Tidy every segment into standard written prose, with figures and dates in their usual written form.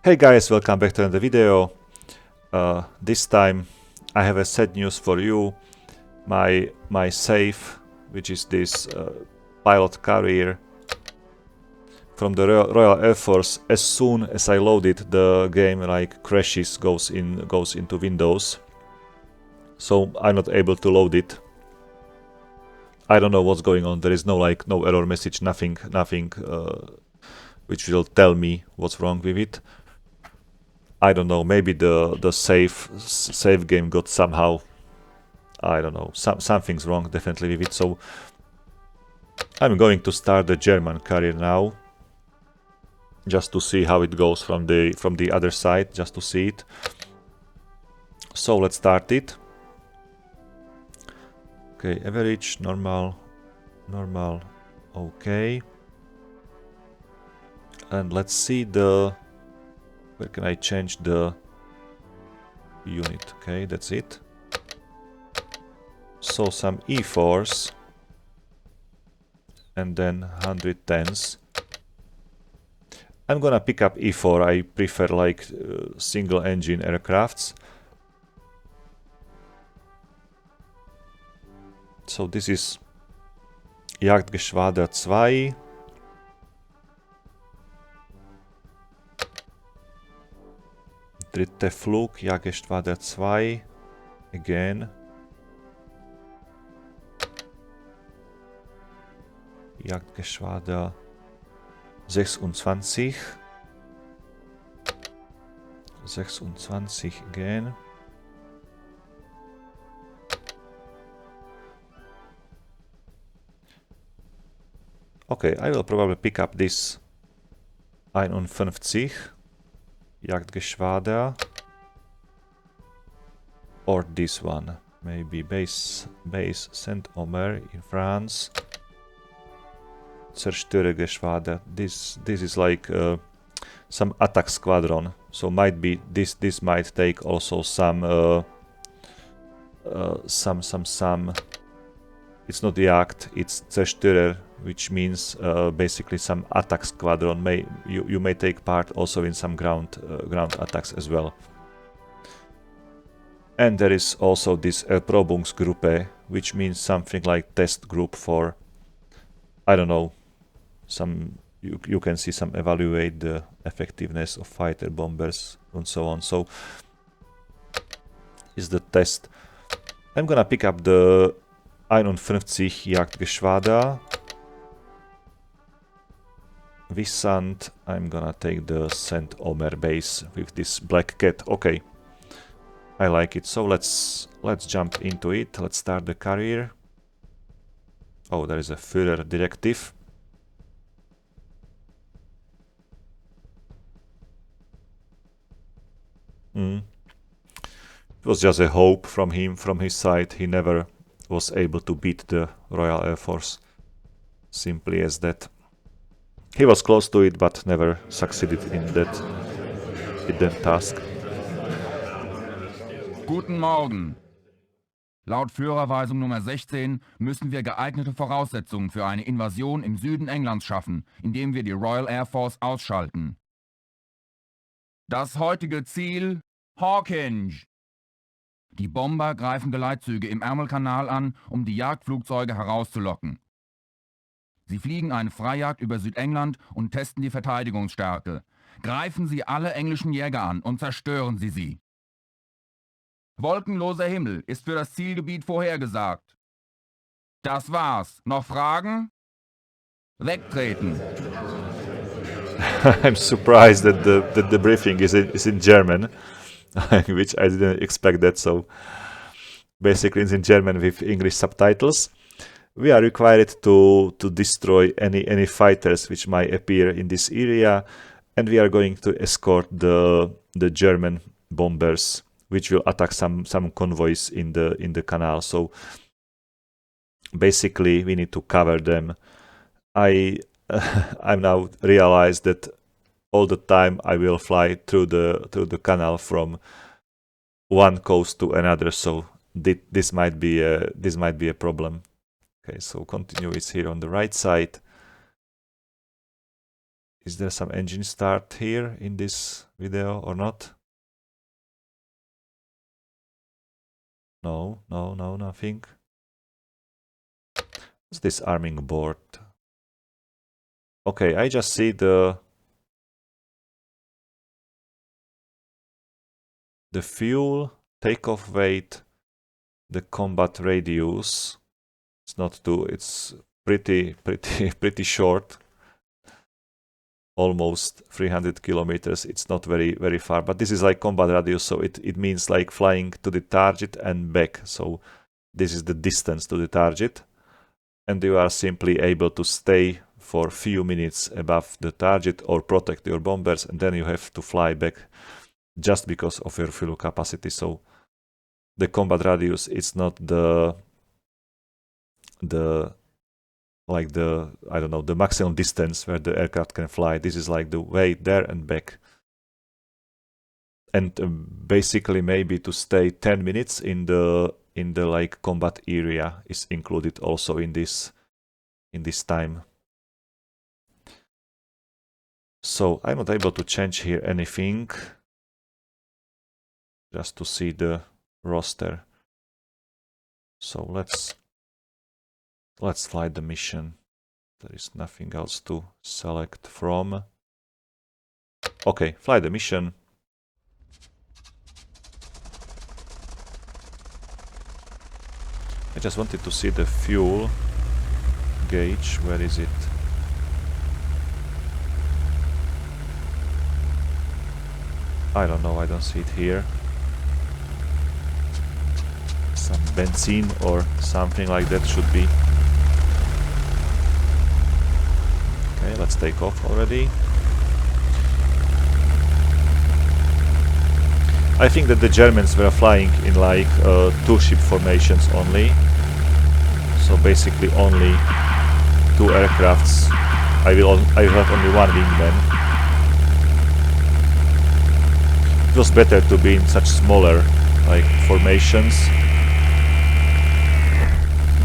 Hey guys, welcome back to another video. This time I have a sad news for you. My save, which is this pilot carrier from the Royal Air Force, as soon as I load it, the game like crashes, goes into Windows. So I'm not able to load it. I don't know what's going on. There is no error message, nothing which will tell me what's wrong with it. I don't know, maybe the save game got somehow, I don't know, something's wrong definitely with it. So I'm going to start the German carrier now, just to see how it goes from the other side, just to see it. So let's start it. Okay, average, normal, okay. And let's see where can I change the unit? Okay, that's it. So some E4s and then 110s. I'm gonna pick up E4. I prefer like single engine aircrafts. So this is Jagdgeschwader 2. Dritte Flug, Jagdgeschwader 2. Again. Jagdgeschwader 26. 26 again. Okay, I will probably pick up this 51 Jagdgeschwader or this one, maybe base Saint-Omer in France. Zerstörergeschwader. This is like some attack squadron, so might be this might take also some it's not Jagd, it's Zerstörer, which means basically some attack squadron. You may take part also in some ground attacks as well. And there is also this Erprobungsgruppe, which means something like test group for, I don't know, some you can see some evaluate the effectiveness of fighter bombers and so on. So is the test. I'm gonna pick up the 51 Jagdgeschwader. Wissant, I'm gonna take the Saint-Omer base with this Black Cat. Okay, I like it. So let's jump into it. Let's start the carrier. Oh, there is a Führer directive. It was just a hope from his side. He never was able to beat the Royal Air Force. Simply as that. He was close to it, but never succeeded in that task. Guten Morgen. Laut Führerweisung Nummer 16 müssen wir geeignete Voraussetzungen für eine Invasion im Süden Englands schaffen, indem wir die Royal Air Force ausschalten. Das heutige Ziel: Hawkinge. Die Bomber greifen Geleitzüge im Ärmelkanal an, um die Jagdflugzeuge herauszulocken. Sie fliegen eine Freijagd über Südengland und testen die Verteidigungsstärke. Greifen Sie alle englischen Jäger an und zerstören Sie sie. Wolkenloser Himmel ist für das Zielgebiet vorhergesagt. Das war's. Noch Fragen? Wegtreten. I'm surprised that the briefing is in German, which I didn't expect that. So basically it's in German with English subtitles. We are required to destroy any fighters which might appear in this area, and we are going to escort the German bombers, which will attack some convoys in the canal. So basically we need to cover them. I've now realized that all the time I will fly through the canal from one coast to another, so this might be a problem. Okay, so continue is here on the right side. Is there some engine start here in this video or not? No, nothing. What's this arming board? Okay, I just see the fuel, takeoff weight, the combat radius. It's not too, it's pretty short. Almost 300 kilometers. It's not very far, but this is like combat radius, so it means like flying to the target and back. So this is the distance to the target, and you are simply able to stay for a few minutes above the target or protect your bombers, and then you have to fly back just because of your fuel capacity. So the combat radius is not the I don't know, the maximum distance where the aircraft can fly. This is like the way there and back. And basically maybe to stay 10 minutes in the like combat area is included also in this time. So I'm not able to change here anything, just to see the roster. So let's fly the mission. There is nothing else to select from. Okay, fly the mission. I just wanted to see the fuel gauge. Where is it? I don't know, I don't see it here. Some benzene or something like that should be. Okay, let's take off already. I think that the Germans were flying in like two ship formations only. So basically only two aircrafts. I will have only one wingman. It was better to be in such smaller like formations,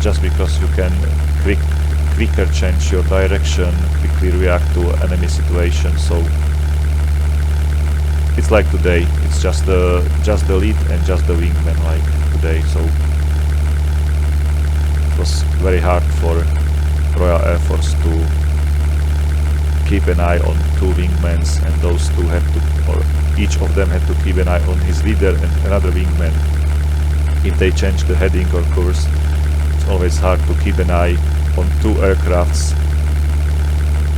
just because you can quicker change your direction, quickly react to enemy situation. So it's like today, it's just the lead and just the wingman like today. So it was very hard for Royal Air Force to keep an eye on two wingmans, and those two had to, or each of them had to keep an eye on his leader and another wingman. If they change the heading or course, it's always hard to keep an eye on two aircrafts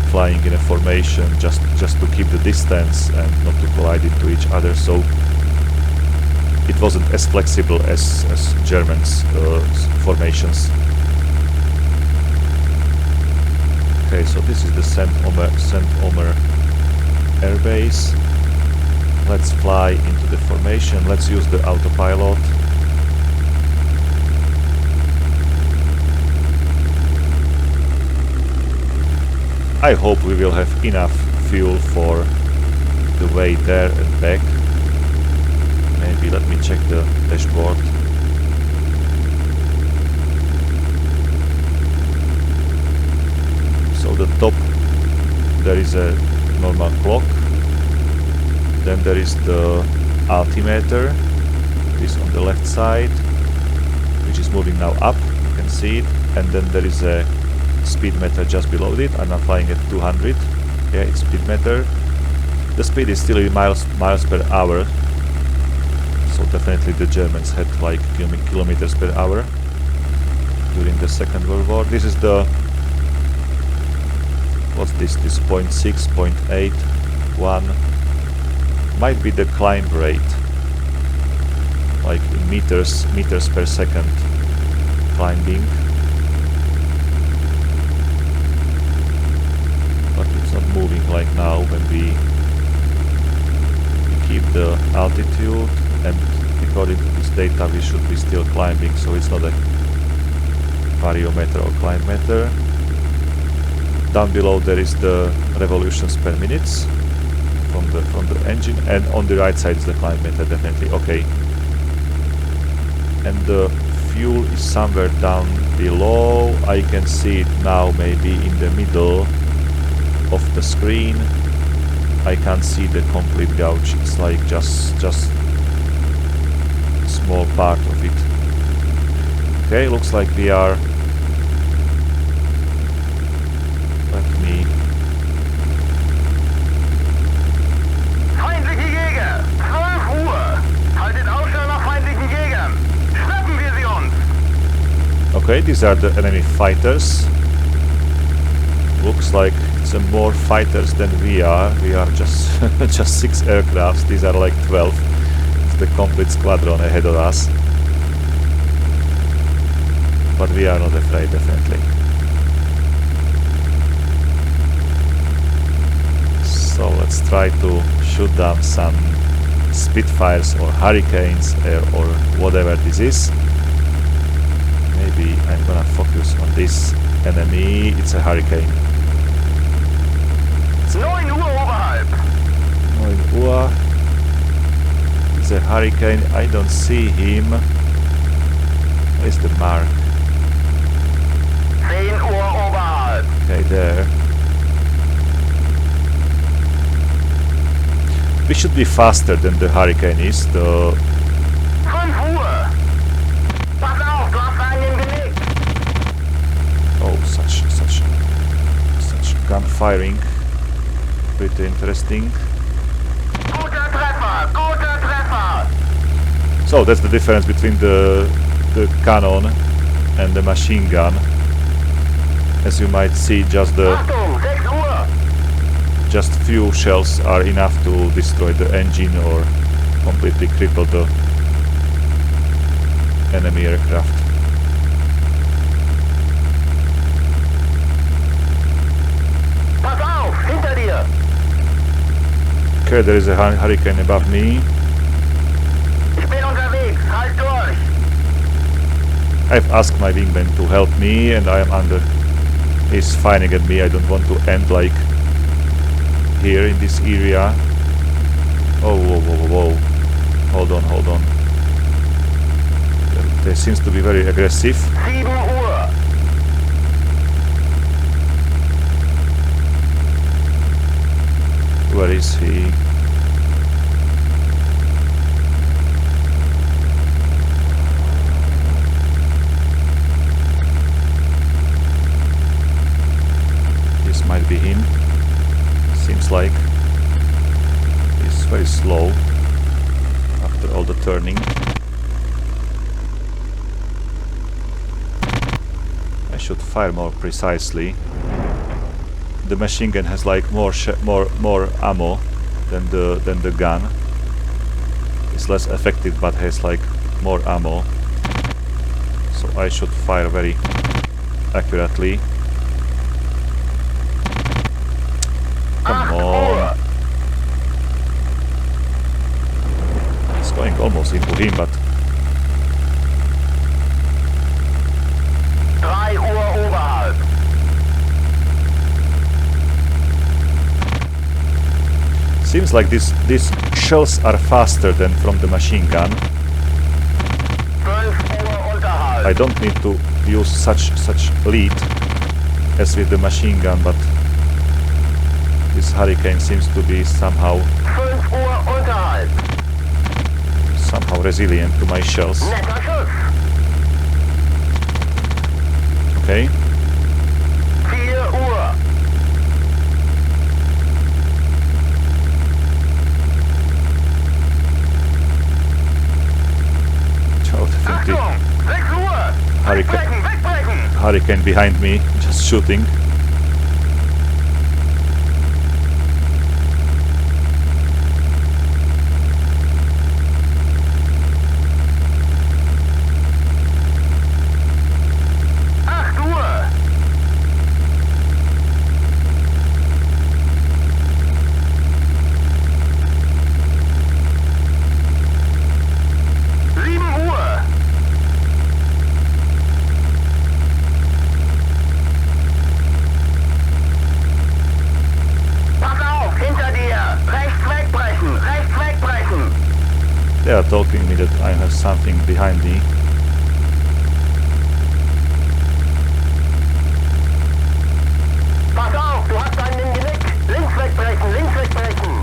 flying in a formation just to keep the distance and not to collide into each other. So it wasn't as flexible as Germans' formations. Okay, so this is the St. Omer Air Base. Let's fly into the formation. Let's use the autopilot. I hope we will have enough fuel for the way there and back. Maybe let me check the dashboard. So the top, there is a normal clock. Then there is the altimeter, this on the left side, which is moving now up, you can see it. And then there is a speed meter just below it. I'm now flying at 200. Yeah, it's speed meter. The speed is still in miles per hour. So definitely the Germans had like kilometers per hour during the Second World War. This is the, what's this? This 0.6, 0.8, 1. Might be the climb rate, like in meters per second climbing. But it's not moving like now when we keep the altitude, and according to this data we should be still climbing, so it's not a variometer or climb meter. Down below there is the revolutions per minute from the engine, and on the right side is the climb meter, definitely. Okay. And the fuel is somewhere down below. I can see it now, maybe in the middle of the screen. I can't see the complete gouge. It's like just small part of it. Okay, looks like we are. Let me. Feindliche Jäger! 12 Uhr! Haltet Ausschau nach feindlichen Jägern! Schnappen wir sie uns! Okay, these are the enemy fighters. Looks like it's more fighters than we are. We are just just 6 aircrafts. These are like 12. It's the complete squadron ahead of us. But we are not afraid, definitely. So let's try to shoot down some Spitfires or Hurricanes or whatever this is. Maybe I'm gonna focus on this enemy. It's a Hurricane. 9 Uhr oberhalb! 9 Uhr. It's a Hurricane. I don't see him. Where's the mark? 10 Uhr oberhalb! Okay, there. We should be faster than the Hurricane is. 5 Uhr! Pass auf, du hast einen Genick! Oh, such gun firing. Pretty interesting. Guter Treffer! Guter Treffer! So that's the difference between the cannon and the machine gun. As you might see, just Achtung, 6 Uhr! just few shells are enough to destroy the engine or completely cripple the enemy aircraft. Pass auf, hinter dir! Okay, there is a Hurricane above me. Ich bin unterwegs, halt durch! I've asked my wingman to help me and I am under. He's firing at me. I don't want to end like here in this area. Oh, whoa, whoa, whoa, whoa. Hold on, hold on. They seems to be very aggressive. 7 Uhr! Where is he? This might be him. Seems like he's very slow after all the turning. I should fire more precisely. The machine gun has like more ammo than the gun. It's less effective but has like more ammo. So I should fire very accurately. Come on. It's going almost into him, but 3 Uhr oberhalb! seems like these shells are faster than from the machine gun. 12 Uhr unterhalb! I don't need to use such lead as with the machine gun, but this Hurricane seems to be somehow 5 Uhr unterhalb! resilient to my shells. Netter Schuss! Okay. 4 Uhr! Oh, definitely. Achtung! 6 Uhr! Wegbrechen, wegbrechen! Hurricane behind me, just shooting. They are talking me that I have something behind me. Pass auf, du hast einen im Genick. Links wegbrechen, links wegbrechen.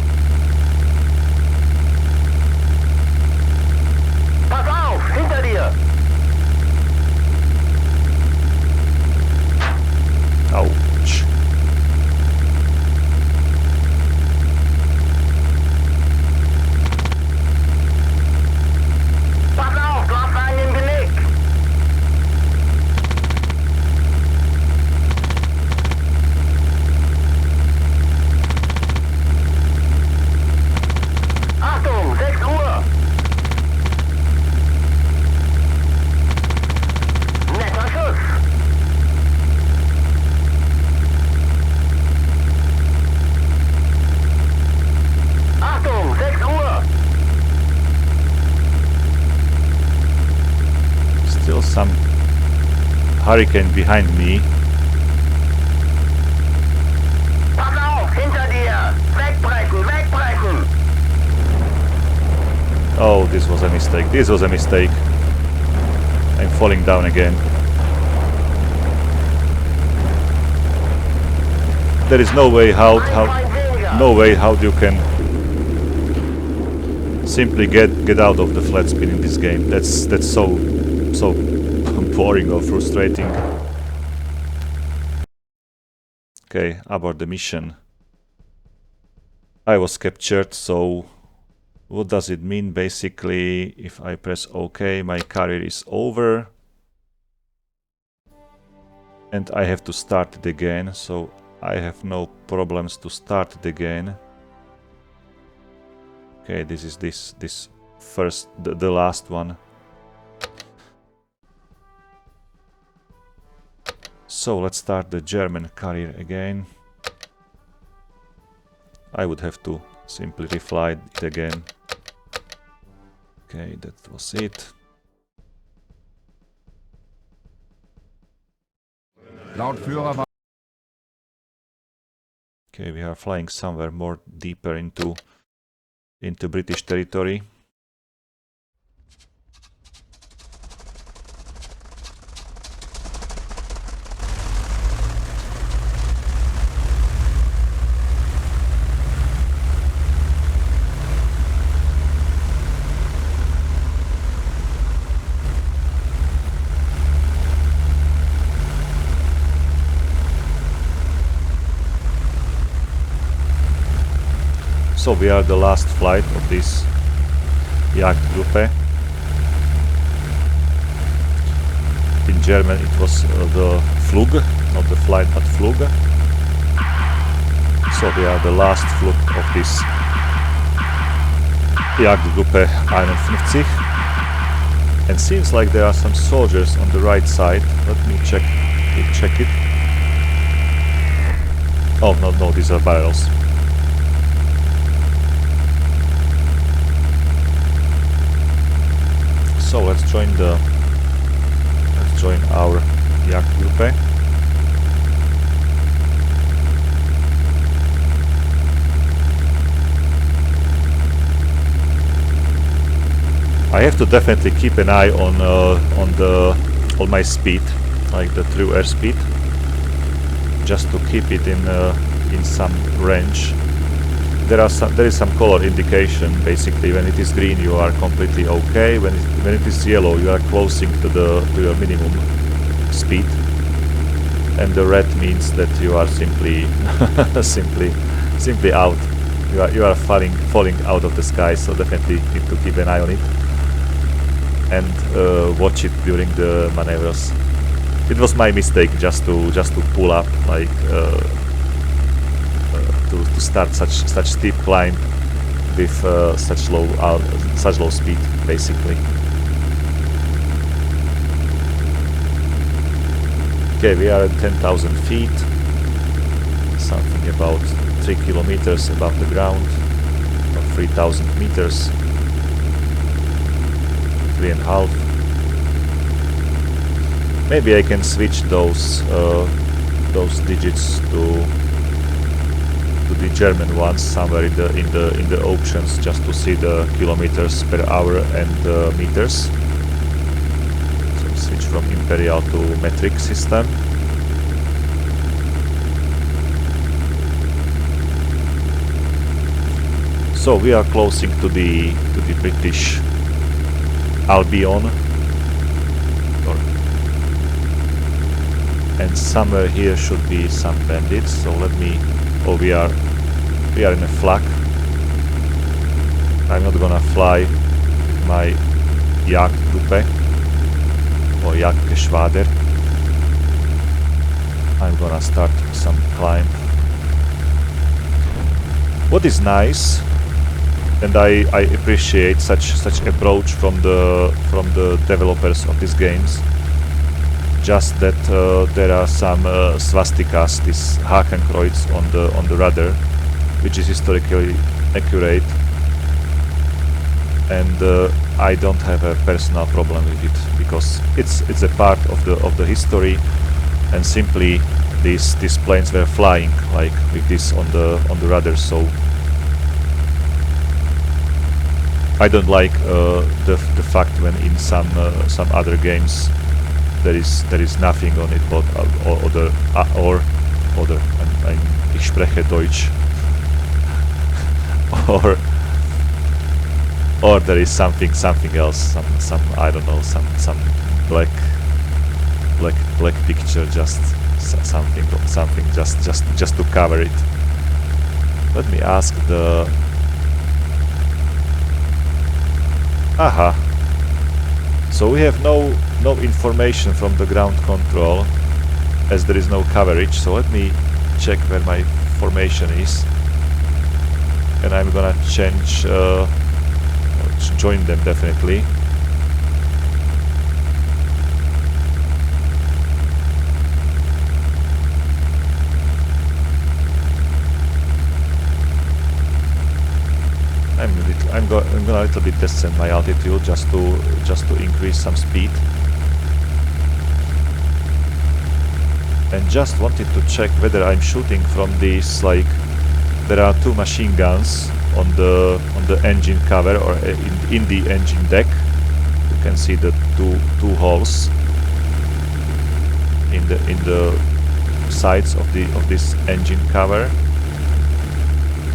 hurricane behind me. Pass auf, hinter dir! Wegbrechen, wegbrechen! Oh, this was a mistake. This was a mistake. I'm falling down again. There is no way how you can simply get out of the flat spin in this game. That's so boring or frustrating. Okay, abort the mission. I was captured, so what does it mean? Basically, if I press OK, my career is over. And I have to start it again, so I have no problems to start it again. Okay, this is this first, the last one. So let's start the German career again. I would have to simply refly it again. Okay, that was it. Laut Führer. Okay, we are flying somewhere more deeper into British territory. So we are the last flight of this Jagdgruppe. In German it was the Flug, not the flight but Flug. So we are the last Flug of this Jagdgruppe 51. And seems like there are some soldiers on the right side. Let me check it. Oh no, these are barrels. So let's join our Jagdgruppe. I have to definitely keep an eye on my speed, like the true airspeed, just to keep it in some range. There is some color indication. Basically, when it is green, you are completely okay. When it is yellow, you are closing to your minimum speed, and the red means that you are simply simply out. You are falling out of the sky. So definitely need to keep an eye on it and watch it during the maneuvers. It was my mistake just to pull up, like. To start such steep climb with such low speed, basically. Okay, we are at 10,000 feet, something about 3 kilometers above the ground, or 3,000 meters, 3.5. Maybe I can switch those digits to the German ones somewhere in the options, just to see the kilometers per hour and meters. So switch from imperial to metric system. So we are closing to the British Albion, and somewhere here should be some bandits. So let me. Oh, we are in a flak. I'm not gonna fly my Jagdgruppe or Jagdgeschwader. I'm gonna start some climb. What is nice, and I appreciate such approach from the developers of these games. Just that there are some swastikas, this Hakenkreuz on the rudder, which is historically accurate. and I don't have a personal problem with it, because it's a part of the history, and simply these planes were flying like with this on the rudder, so I don't like the fact when in some other games there is nothing on it, but ich spreche Deutsch, or there is something else, some I don't know, some black picture, just something just to cover it. Let me ask the aha. So we have no information from the ground control, as there is no coverage. So let me check where my formation is, and I'm gonna change join them definitely. I'm gonna a little bit descend my altitude just to increase some speed, and just wanted to check whether I'm shooting from these, like there are two machine guns on the engine cover, or in the engine deck. You can see the two holes in the sides of this engine cover,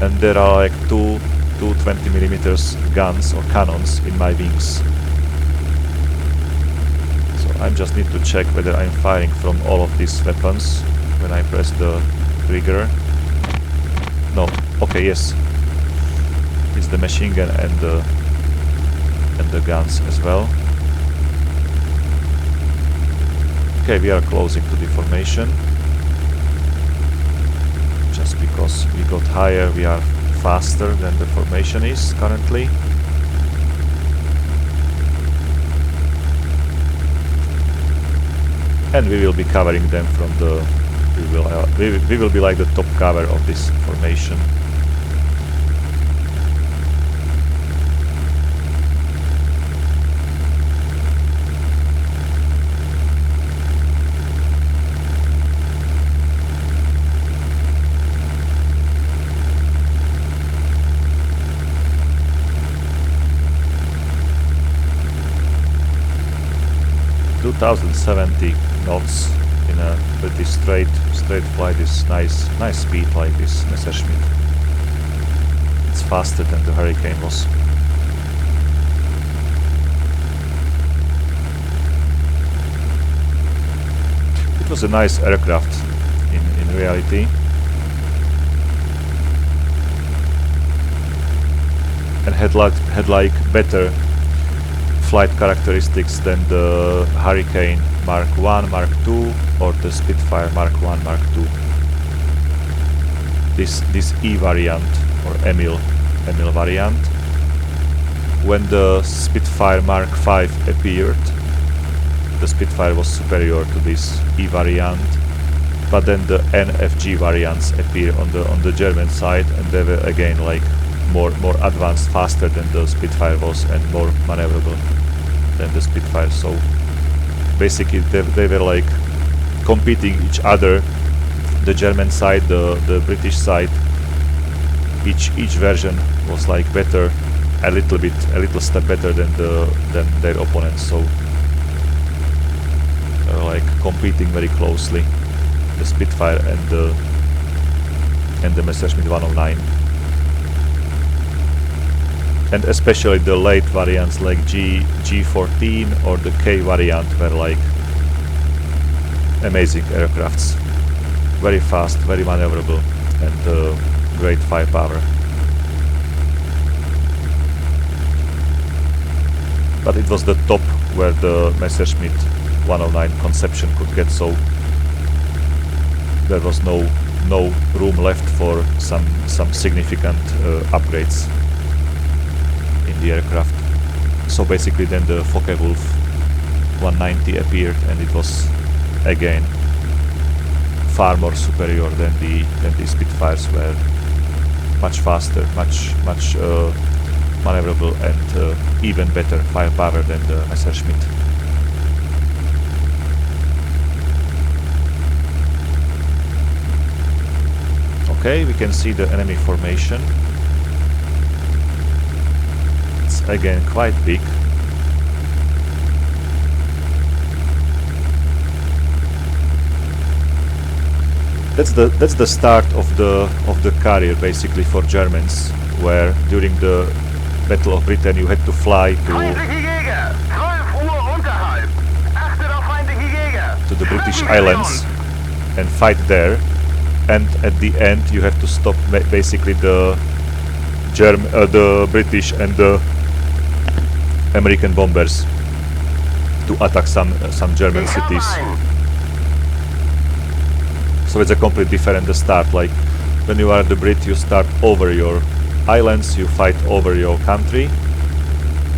and there are like two 20mm guns or cannons in my wings. So I just need to check whether I'm firing from all of these weapons when I press the trigger. No, okay, yes, it's the machine gun and the guns as well. Okay, we are closing to the formation. Just because we got higher, we are faster than the formation is currently. And we will be covering them from the... we will be like the top cover of this formation. ...2,070 knots in a pretty straight flight is nice speed like this Messerschmitt. It's faster than the Hurricane was. It was a nice aircraft in reality. And had like better flight characteristics than the Hurricane Mark 1, Mark 2 or the Spitfire Mark 1, Mark 2. This E variant or Emil variant. When the Spitfire Mark 5 appeared, the Spitfire was superior to this E variant, but then the NFG variants appear on the German side, and they were again like more advanced, faster than the Spitfire was, and more maneuverable than the Spitfire. So basically they were like competing each other. The German side, the British side, each version was like better, a little step better than their opponents. So they were like competing very closely, the Spitfire and the Messerschmitt 109. And especially the late variants like G14 or the K variant were like amazing aircrafts. Very fast, very maneuverable, and great firepower. But it was the top where the Messerschmitt 109 conception could get, so there was no room left for some significant upgrades in the aircraft. So basically then the Focke-Wulf 190 appeared, and it was again far more superior than the Spitfires were. Much faster, much maneuverable and even better firepower than the Messerschmitt. Okay, we can see the enemy formation. It's again quite big. That's the start of the career basically for Germans, where during the Battle of Britain you had to fly to the British Islands and fight there, and at the end you have to stop basically the British and the American bombers to attack some German cities. So it's a completely different start. Like when you are the Brit, you start over your islands, you fight over your country,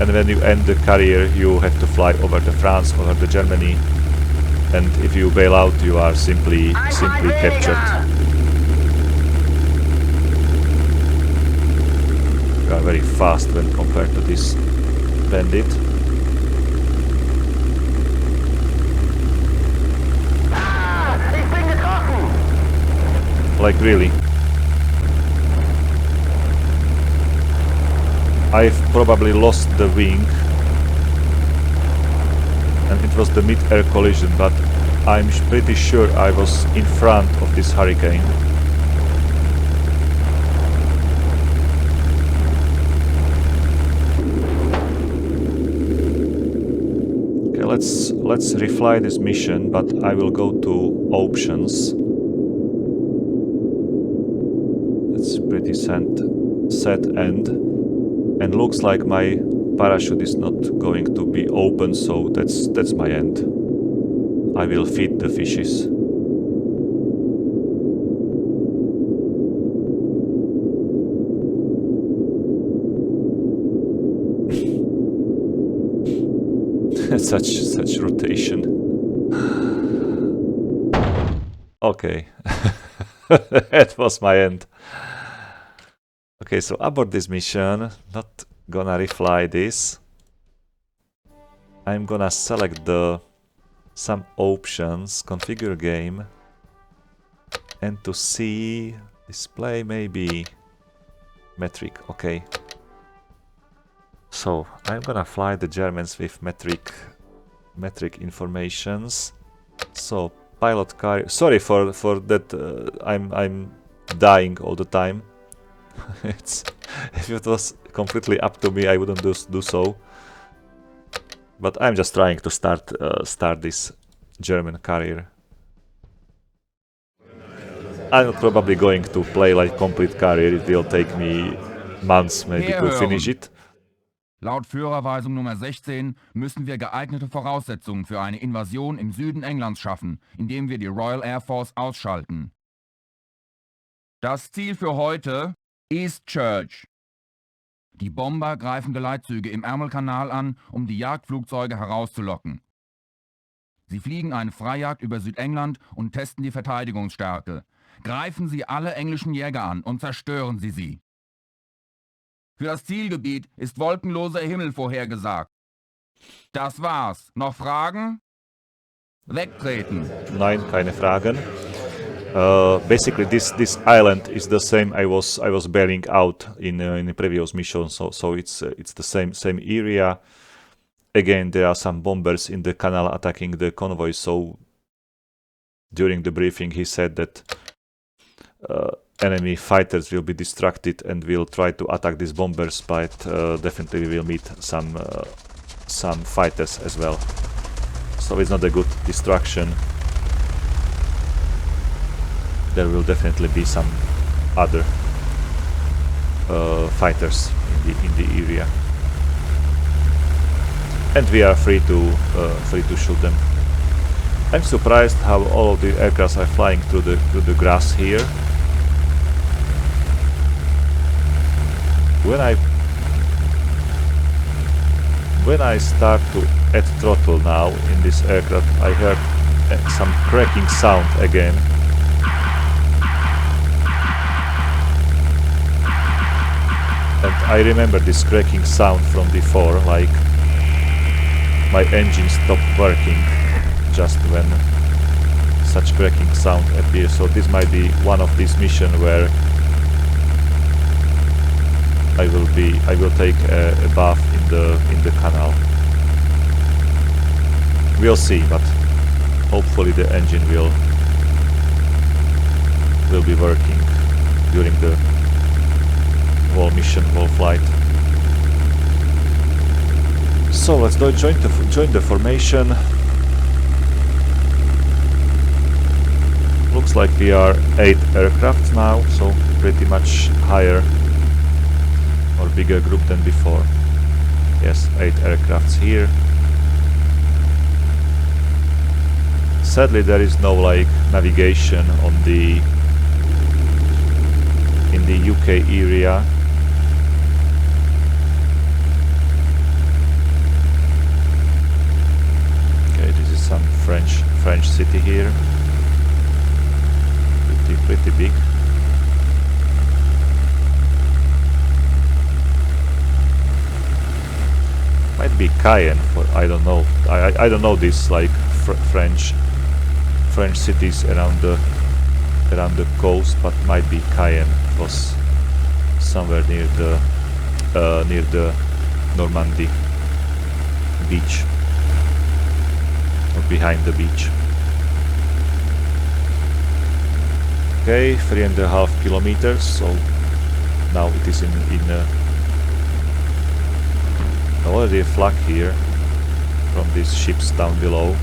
and when you end the career, you have to fly over to France, over to Germany, and if you bail out, you are simply captured. You are very fast when compared to this bandit. Like really. I've probably lost the wing and it was the mid-air collision, but I'm pretty sure I was in front of this hurricane. Okay, let's refly this mission, but I will go to options. It's pretty set end, and looks like my parachute is not going to be open, so that's my end. I will feed the fishes. such rotation. Okay. That was my end. Okay, so aboard this mission, not gonna refly this. I'm gonna select some options, configure game, and to see display maybe metric. Okay. So I'm gonna fly the Germans with metric informations. So pilot car. Sorry for that. I'm dying all the time. If it was completely up to me, I wouldn't do so. But I'm just trying to start this German career. I'm not probably going to play like complete career. It will take me months maybe to finish it. Laut Führerweisung Nummer 16 müssen wir geeignete Voraussetzungen für eine Invasion im Süden Englands schaffen, indem wir die Royal Air Force ausschalten. Das Ziel für heute: East Church. Die Bomber greifen Geleitzüge im Ärmelkanal an, um die Jagdflugzeuge herauszulocken. Sie fliegen eine Freijagd über Südengland und testen die Verteidigungsstärke. Greifen Sie alle englischen Jäger an und zerstören Sie sie. Für das Zielgebiet ist wolkenloser Himmel vorhergesagt. Das war's. Noch Fragen? Wegtreten. Nein, keine Fragen. Basically, this island is the same I was bailing out in the previous mission, so it's the same area. Again, there are some bombers in the canal attacking the convoy. So during the briefing, he said that enemy fighters will be distracted and will try to attack these bombers, but definitely we will meet some fighters as well. So it's not a good distraction. There will definitely be some other fighters in the area, and we are free to shoot them. I'm surprised how all of the aircraft are flying through the grass here. When I start to add throttle now in this aircraft, I heard some cracking sound again. And I remember this cracking sound from before, like my engine stopped working just when such cracking sound appears. So this might be one of these missions where I will take a bath in the canal. We'll see, but hopefully the engine will be working during the whole mission, whole flight. So let's join the formation. Looks like we are 8 aircraft now, so pretty much higher or bigger group than before. Yes, 8 aircrafts here. Sadly, there is no like navigation on in the UK area. Okay, this is some French city here. Pretty big. Might be Cayenne, for I don't know. I don't know this like French cities around the coast, but might be Cayenne. It was somewhere near the Normandy beach or behind the beach. Okay, 3.5 kilometers. So now it is in already a flag here from these ships down below.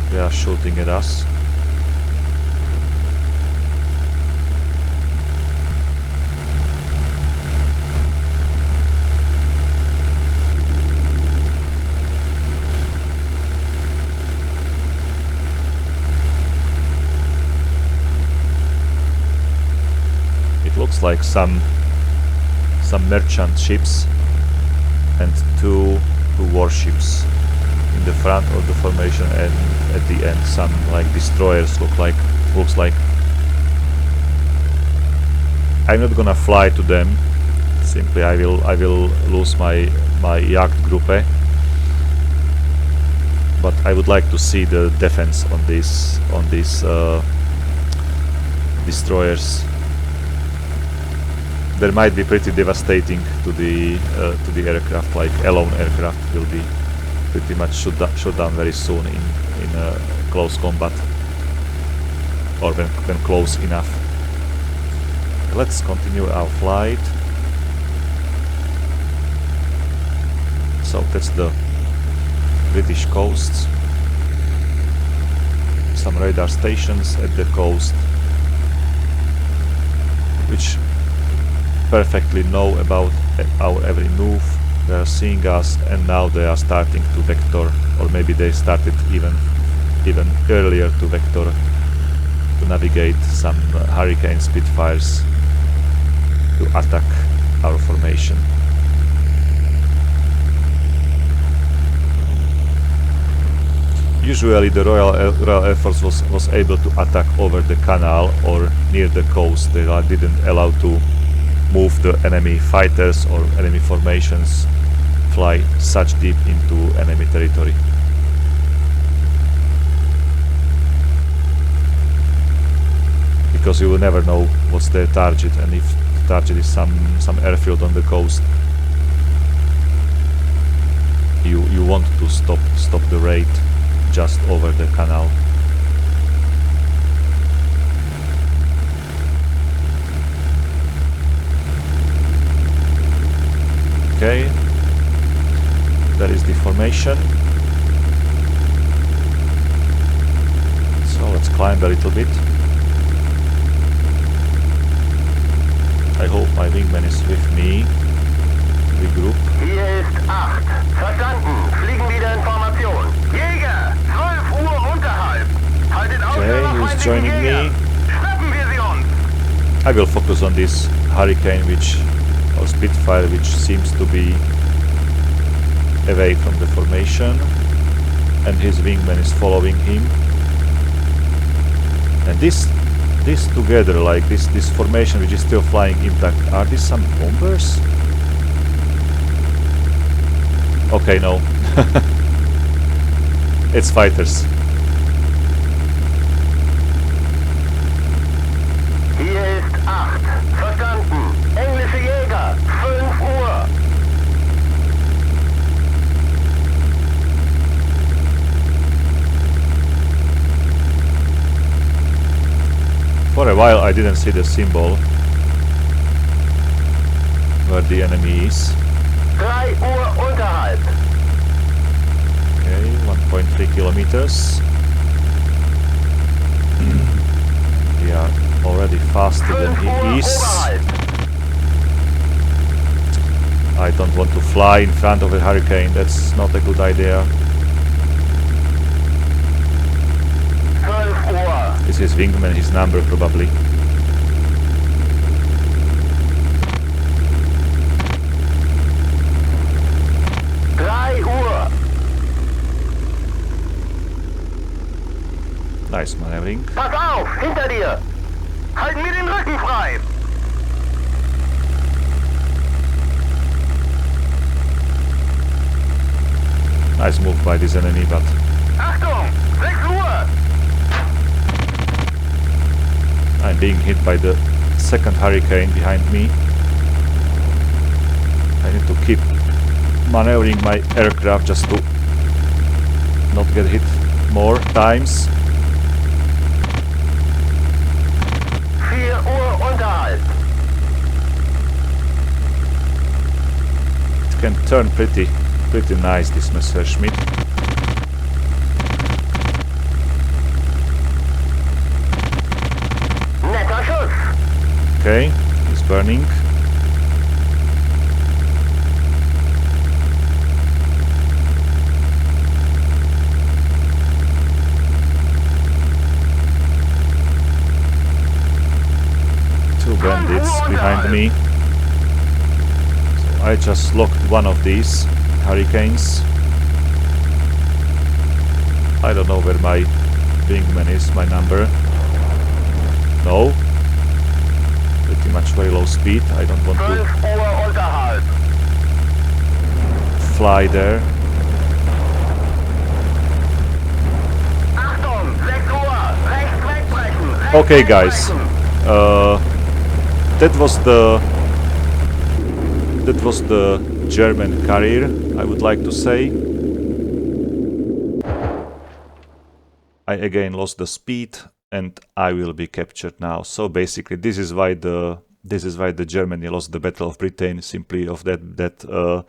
They are shooting at us. It looks like some merchant ships and two warships in the front of the formation, and at the end some like destroyers looks like. I'm not gonna fly to them. Simply I will lose my Jagdgruppe. But I would like to see the defense on these destroyers. There might be pretty devastating to the aircraft. Like a lone aircraft will be pretty much shot down very soon in close combat, or when close enough. Let's continue our flight. So that's the British coast. Some radar stations at the coast, which perfectly know about our every move. They are seeing us, and now they are starting to vector, or maybe they started even earlier to vector, to navigate some Hurricane Spitfires to attack our formation. Usually the Royal Air Force was able to attack over the canal or near the coast. They didn't allow to move the enemy fighters or enemy formations fly such deep into enemy territory. Because you will never know what's their target, and if the target is some airfield on the coast, you want to stop the raid just over the canal. Okay, that is the formation. So let's climb a little bit. I hope my wingman is with me. Regroup. Hier ist 8. Verstanden. Fliegen wieder in Formation. Jäger! 12 Uhr unterhalb. Haltet Ausschau nach he's joining feindlichen Jägern. me. Schnappen wir sie uns! I will focus on this Hurricane or Spitfire, which seems to be away from the formation, and his wingman is following him. And this this together, like this formation which is still flying intact. Are these some bombers? Okay, no. It's fighters. Hier ist 8. Verstanden. Englische Jäger. 5 Uhr. For a while I didn't see the symbol where the enemy is. 3 Uhr unterhalb. Okay, 1.3 kilometers. We are already faster than 5 Uhr he is. oberhalb. I don't want to fly in front of a hurricane, that's not a good idea. 12 Uhr. This is Wingman, his number probably. Nice maneuvering. Pass auf, hinter dir! Halten wir den Rücken frei! Nice move by this enemy, but Achtung! 6 Uhr! I'm being hit by the second hurricane behind me. I need to keep maneuvering my aircraft just to not get hit more times. 4 Uhr unterhalb. It can turn pretty nice, this Messerschmitt. Netter Schuss! Okay, he's burning. Two bandits behind me. So I just locked one of these hurricanes. I don't know where my wingman is, my number. No. Pretty much very low speed. I don't want 12 to Uhr unterhalb. fly there. Achtung! 6 Uhr! Rechts wegbrechen! Rechts Okay, guys. wegbrechen. That was the German carrier, I would like to say. I again lost the speed and I will be captured now. So basically this is why the Germany lost the Battle of Britain, simply of that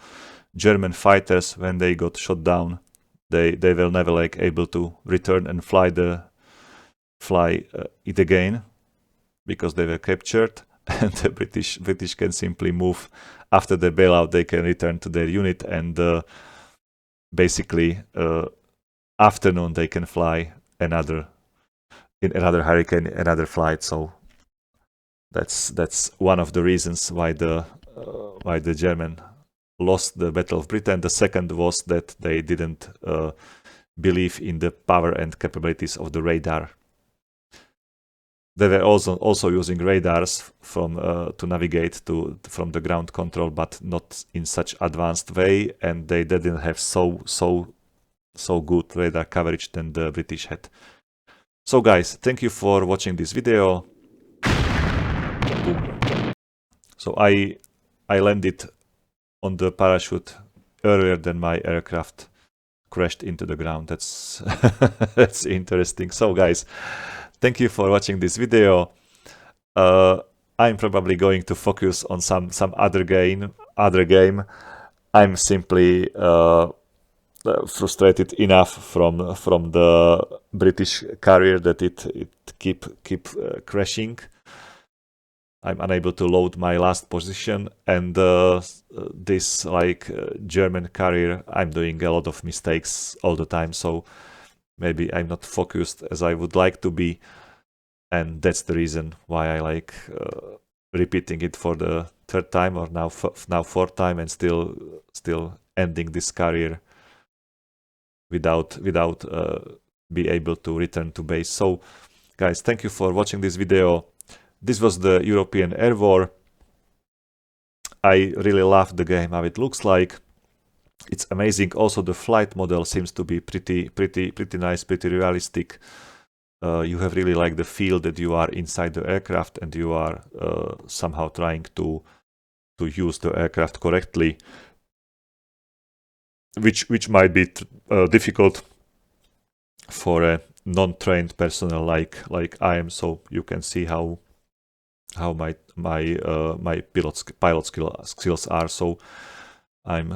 German fighters, when they got shot down, they were never like able to return and fly it again, because they were captured. And the British can simply move after the bailout. They can return to their unit, and basically afternoon they can fly another hurricane, another flight. So that's one of the reasons why the German lost the Battle of Britain. The second was that they didn't believe in the power and capabilities of the radar. They were also using radars to navigate from the ground control, but not in such advanced way, and they didn't have so good radar coverage than the British had. So guys, thank you for watching this video. Boom. So I landed on the parachute earlier than my aircraft crashed into the ground. That's that's interesting. So guys, thank you for watching this video. I'm probably going to focus on some other game. I'm simply frustrated enough from the British carrier that it keep crashing. I'm unable to load my last position, and this German carrier, I'm doing a lot of mistakes all the time. So maybe I'm not focused as I would like to be, and that's the reason why I like repeating it for the third time, or now fourth time, and still ending this career without be able to return to base. So guys, thank you for watching this video. This was the European Air War. I really love the game, how it looks like. It's amazing. Also, the flight model seems to be pretty nice, pretty realistic. You have really like the feel that you are inside the aircraft and you are somehow trying to use the aircraft correctly, which might be difficult for a non-trained personnel like I am. So you can see how my pilot skills are. So I'm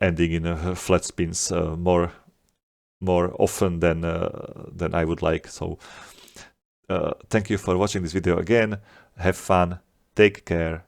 ending in flat spins more often than I would like. So thank you for watching this video again. Have fun, take care,